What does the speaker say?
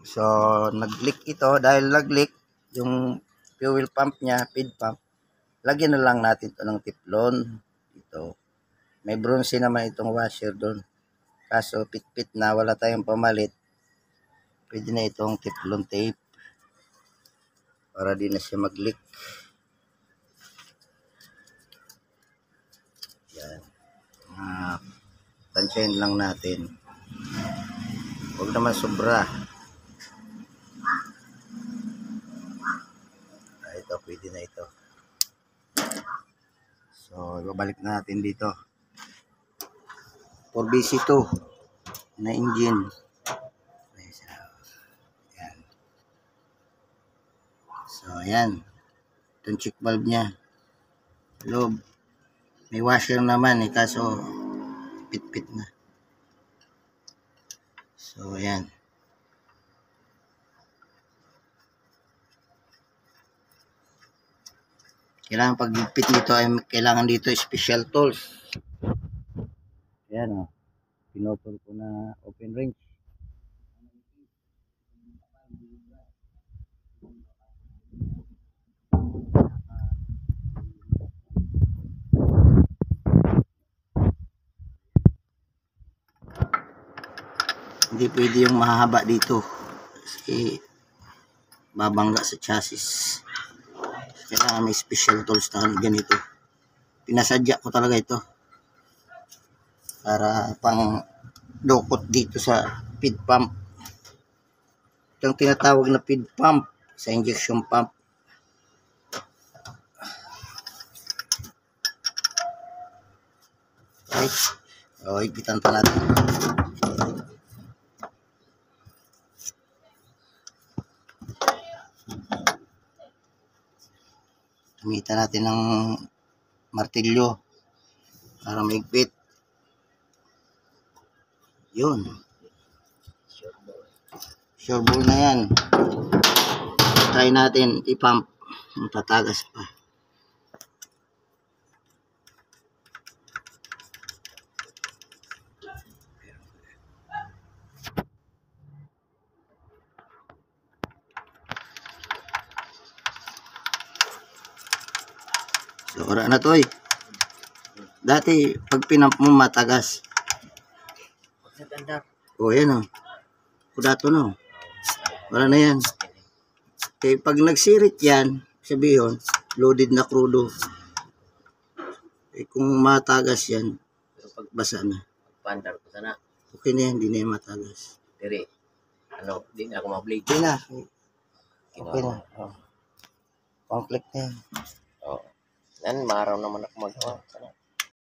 So, nag-leak ito. Dahil nag-leak, yung fuel pump niya, feed pump, lagyan na lang natin ito ng teflon. Ito. May bronze naman itong washer doon. Kaso, pit-pit na, wala tayong pamalit. Pwede na itong teflon tape. Para di na siya mag-leak. Yan. Tansyahin lang natin. Huwag naman sobra. Ito, pwede na ito. So, ibabalik na natin dito. 4BC2 na engine. Ayan. So, ayan. Itong check valve niya. Loob. May washer naman kaso pit-pit na. So, ayan. Kailangan pag-higpit nito ay kailangan dito special tools. Ayan o. Pinutol ko na open wrench. Hindi pwede yung mahaba dito. Kasi babangga sa chassis. Kailangan may special tools na ganito. Pinasadya ko talaga ito. Para pang dukot dito sa feed pump. Itong tinatawag na feed pump sa injection pump. Okay. O, ipitan pa natin. Gamitan natin ng martilyo para maigpit. Yun. Sure ball na yan. Try natin i-pump. Tatagas pa. So, ora na to eh. Dati, pag pinamp mo matagas. O, yan o. Kudato no. Wala na yan. Okay, pag nagsirit yan, sabihin, loaded na crudo. Eh, kung matagas yan, basa na. Pandar ko sana. Okay na yan, hindi na yan matagas. Diri, di na ako ma-blade. Hindi na. Okay na. Oh. Conflict na yan. Oo. Yan, maraw naman ako magawa. Sana.